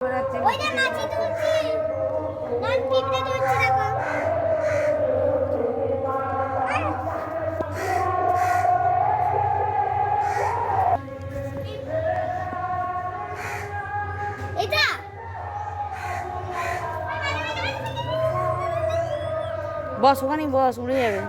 ওই যে মাছি তুলছি না পিঁপড়ে তুলছি দেখো এটা বস ওখানে বস, উড়ে যাবে।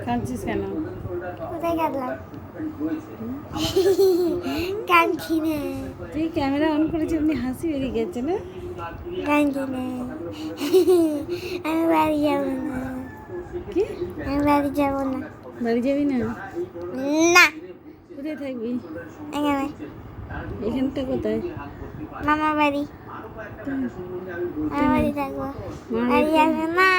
কাঁদছিস কেন? কোথায় কাটলাম কানছি না তুই ক্যামেরা অন করেছিস, এমনি হাসি বেরিয়ে গেছে না? কানছি না আমি বাড়ি যাবো না। কি? আমি বাড়ি যাবো না। বাড়ি যাবি না? না কোথায় থাকবি? এখানে এখানটা কোথায়? মামার বাড়ি। আমার বাড়ি থাকবো। বাড়ি যাবো না।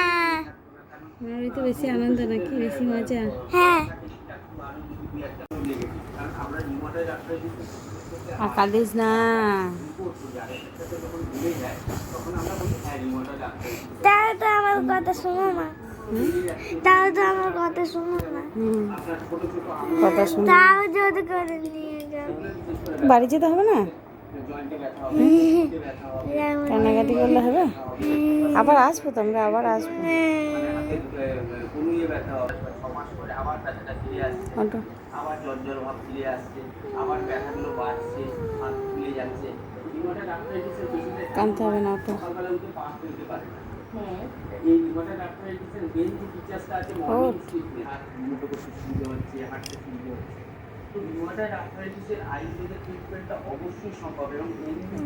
আমার বাড়িতে বেশি আনন্দ নাকি, বেশি মজা? হ্যাঁ আর কাঁদিস না। তাও তো আমার কথা শোনো না। তাও তো আমার কথা শোনো না। কথা শুন। তাও যদি করে নিয়ে যাও বাড়ি যেতে হবে না? কান্নাকাটি করলে হবে? আবার আসবো তো, আমরা আবার আসবো। অটো কানতে হবে না, অটো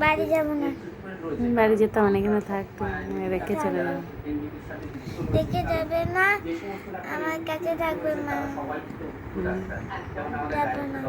বাড়ি যাবো না। বাড়ি যেতে হবে না, এখানে থাকতো, রেখে চলে যাবো। দেখে যাবে না, আমার কাছে থাকবে মা। যাবো না।